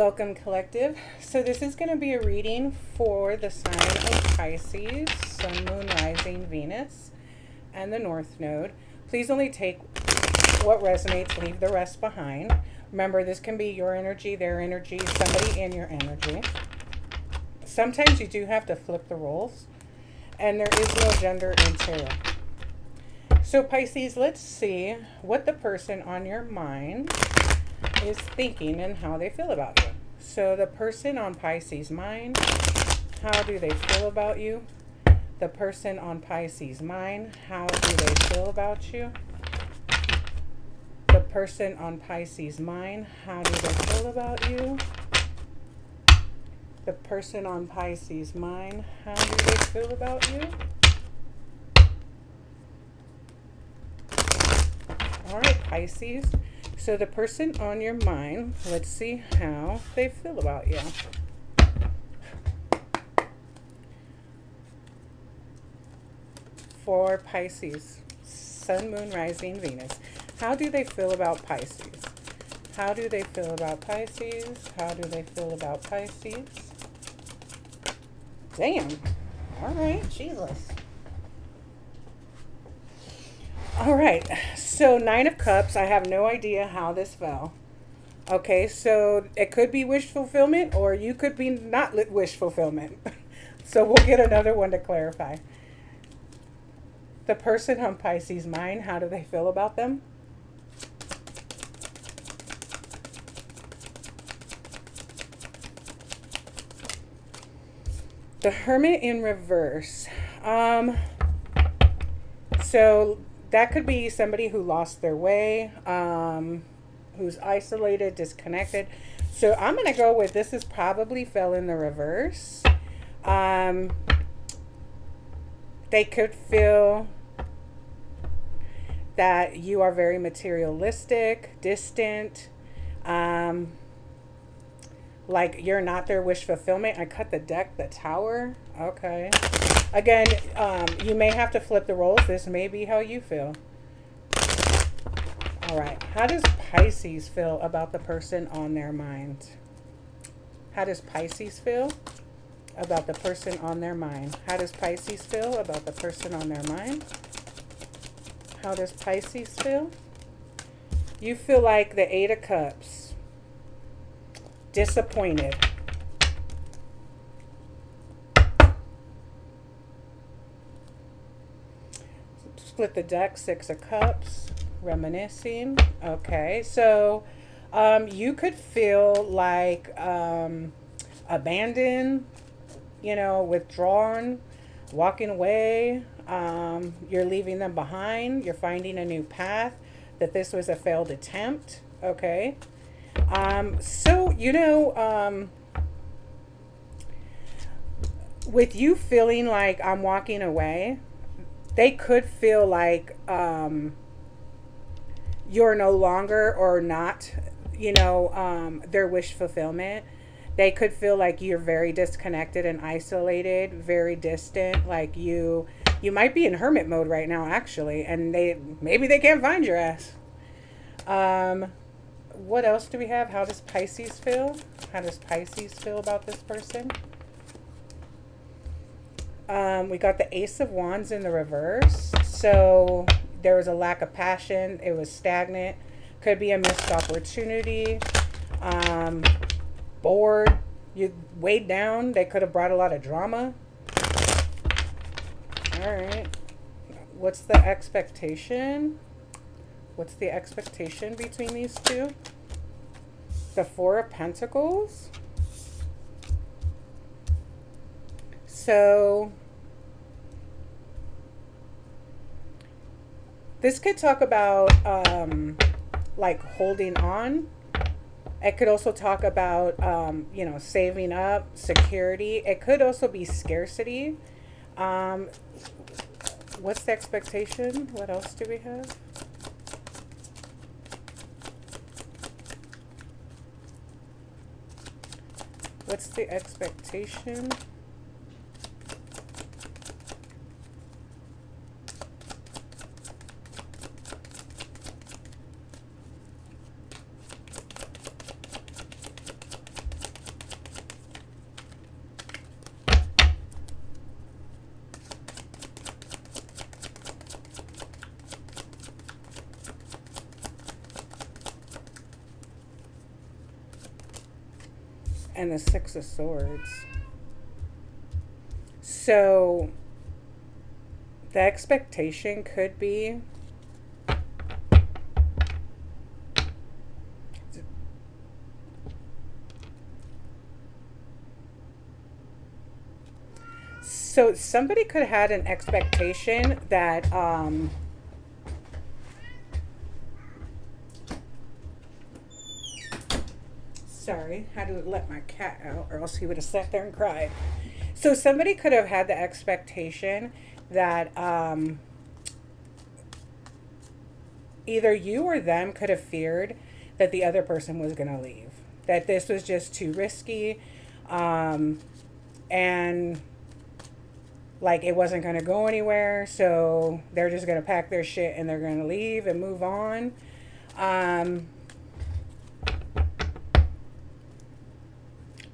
Welcome, collective. So this is going to be a reading for the sign of Pisces, Sun, Moon, Rising, Venus, and the North Node. Please only take what resonates, leave the rest behind. Remember, this can be your energy, their energy, somebody in your energy. Sometimes you do have to flip the roles, and there is no gender in tarot. So Pisces, let's see what the person on your mind is thinking and how they feel about you. So the person on Pisces' mind, how do they feel about you? The person on Pisces' mind, how do they feel about you? The person on Pisces' mind, how do they feel about you? The person on Pisces' mind, how do they feel about you? All right, Pisces. So the person on your mind, let's see how they feel about you. For Pisces, Sun, Moon, Rising, Venus. How do they feel about Pisces? How do they feel about Pisces? How do they feel about Pisces? Damn. All right, Jesus. All right, so Nine of Cups. I have no idea how this fell. Okay, so it could be wish fulfillment, or you could be not wish fulfillment. So we'll get another one to clarify. The person on Pisces' mind, how do they feel about them? The Hermit in reverse. So that could be somebody who lost their way, who's isolated, disconnected. So I'm going to go with this is probably fell in the reverse. They could feel that you are very materialistic, distant, like you're not their wish fulfillment. I cut the deck, the Tower. Okay. Again, you may have to flip the roles. This may be how you feel. All right. How does Pisces feel about the person on their mind? How does Pisces feel about the person on their mind? How does Pisces feel about the person on their mind? How does Pisces feel? You feel like the Eight of Cups. Disappointed. Split the deck, Six of Cups, reminiscing. Okay, so you could feel like abandoned, withdrawn, walking away. You're leaving them behind. You're finding a new path, that this was a failed attempt. Okay. So, with you feeling like I'm walking away, they could feel like you're no longer or not, their wish fulfillment. They could feel like you're very disconnected and isolated, very distant, like you might be in hermit mode right now, actually, and maybe they can't find your ass. What else do we have? How does Pisces feel? How does Pisces feel about this person? We got the Ace of Wands in the reverse. So there was a lack of passion. It was stagnant. Could be a missed opportunity. Bored. You weighed down. They could have brought a lot of drama. All right. What's the expectation? What's the expectation between these two? The Four of Pentacles. So this could talk about like holding on. It could also talk about saving up, security. It could also be scarcity. What's the expectation? What else do we have? What's the expectation? and the Six of Swords. So the expectation could be so somebody could have had an expectation that sorry, had to let my cat out or else he would have sat there and cried. So somebody could have had the expectation that either you or them could have feared that the other person was going to leave, that this was just too risky, and like it wasn't going to go anywhere, so they're just going to pack their shit and they're going to leave and move on.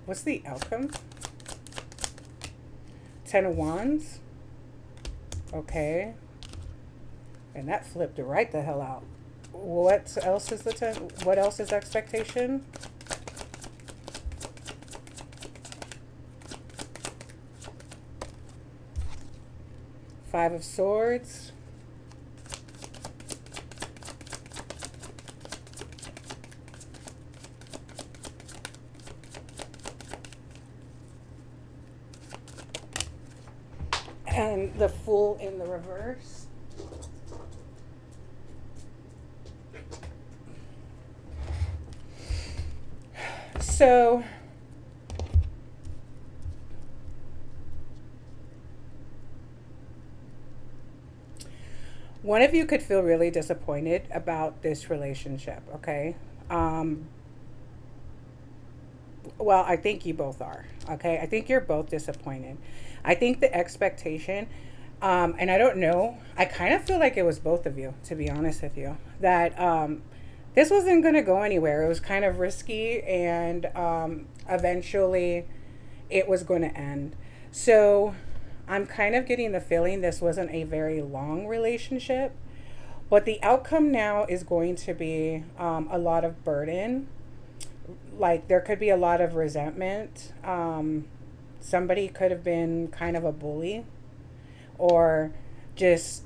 What's the outcome? Ten of Wands. Okay. And that flipped right the hell out. What else is the ten? What else is expectation? Five of Swords. And the Fool in the reverse. So one of you could feel really disappointed about this relationship, okay? Well, I think you both are, okay? I think you're both disappointed. I think the expectation, and I don't know, I kind of feel like it was both of you, to be honest with you, that this wasn't going to go anywhere. It was kind of risky, and eventually it was going to end. So I'm kind of getting the feeling this wasn't a very long relationship, but the outcome now is going to be a lot of burden. Like there could be a lot of resentment. Somebody could have been kind of a bully or just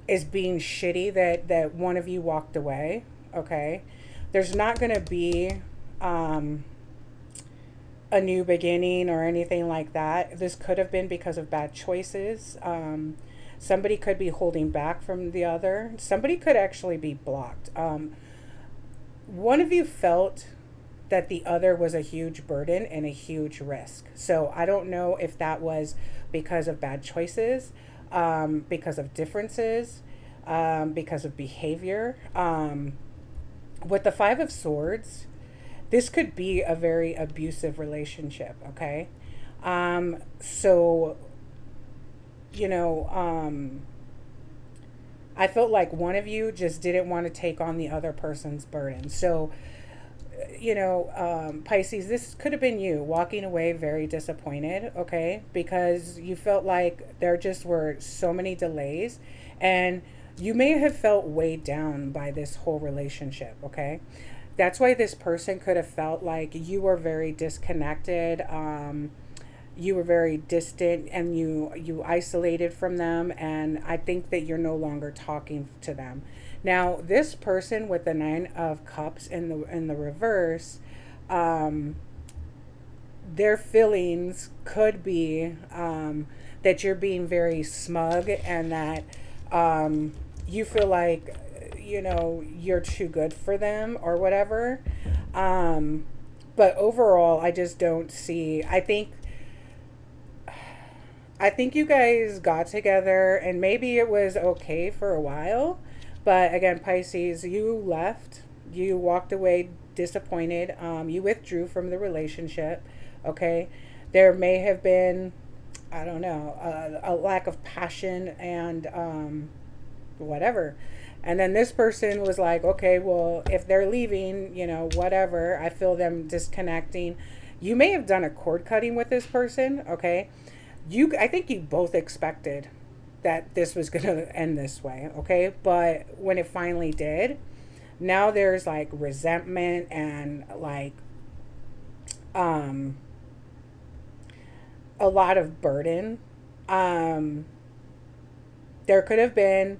is being shitty that one of you walked away, okay? There's not going to be a new beginning or anything like that. This could have been because of bad choices. Somebody could be holding back from the other. Somebody could actually be blocked. One of you felt that the other was a huge burden and a huge risk. So I don't know if that was because of bad choices, because of differences, because of behavior. With the Five of Swords, this could be a very abusive relationship, okay? So, you know, I felt like one of you just didn't want to take on the other person's burden. So, you know, Pisces, this could have been you walking away very disappointed, okay? Because you felt like there just were so many delays and you may have felt weighed down by this whole relationship, okay? That's why this person could have felt like you were very disconnected, you were very distant, and you isolated from them, and I think that you're no longer talking to them. Now, this person with the Nine of Cups in the reverse, their feelings could be that you're being very smug and that you feel like, you know, you're too good for them or whatever. But overall, I just don't see, I think you guys got together and maybe it was okay for a while. But again, Pisces, you left, you walked away disappointed, you withdrew from the relationship, okay? There may have been, I don't know, a lack of passion and whatever. And then this person was like, okay, well, if they're leaving, you know, whatever, I feel them disconnecting. You may have done a cord cutting with this person, okay? I think you both expected that this was going to end this way, okay? But when it finally did, now there's like resentment and like a lot of burden. There could have been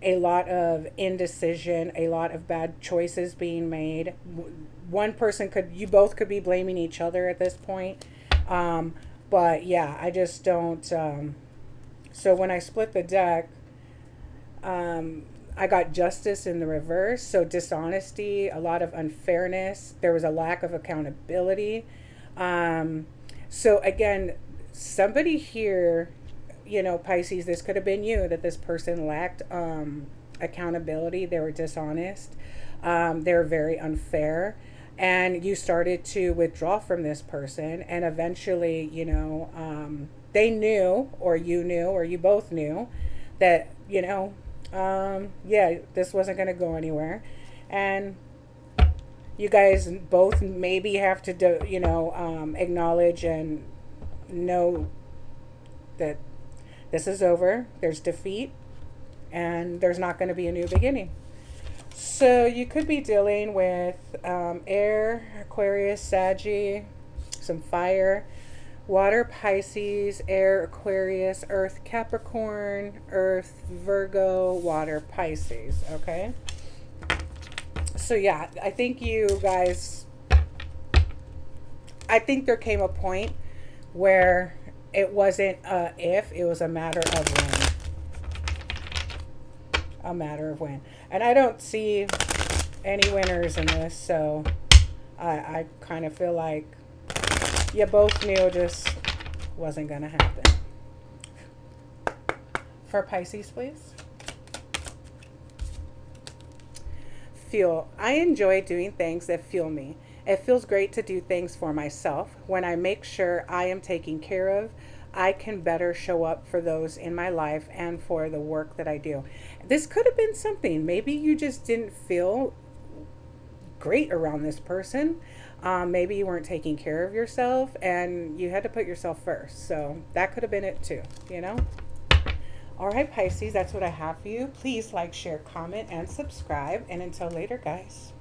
a lot of indecision, a lot of bad choices being made. One person could, you both could be blaming each other at this point. But yeah, I just don't. So when I split the deck, I got justice in the reverse. So dishonesty, a lot of unfairness. There was a lack of accountability. So again, somebody here, you know, Pisces, this could have been you, that this person lacked accountability. They were dishonest. They were very unfair. And you started to withdraw from this person. And eventually, you know, they knew, or you both knew that, you know, yeah, this wasn't going to go anywhere. And you guys both maybe have to, you know, acknowledge and know that this is over. There's defeat, and there's not going to be a new beginning. So you could be dealing with air, Aquarius, Saggy, some fire, water, Pisces, air, Aquarius, earth, Capricorn, earth, Virgo, water, Pisces. Okay. So yeah, I think you guys, I think there came a point where it wasn't if, it was a matter of when. A matter of when. And I don't see any winners in this, so I kind of feel like you both knew it just wasn't going to happen. For Pisces, please. Fuel. I enjoy doing things that fuel me. It feels great to do things for myself. When I make sure I am taken care of, I can better show up for those in my life and for the work that I do. This could have been something. Maybe you just didn't feel great around this person. Maybe you weren't taking care of yourself and you had to put yourself first. So that could have been it too, you know? All right, Pisces, that's what I have for you. Please like, share, comment, and subscribe. And until later, guys.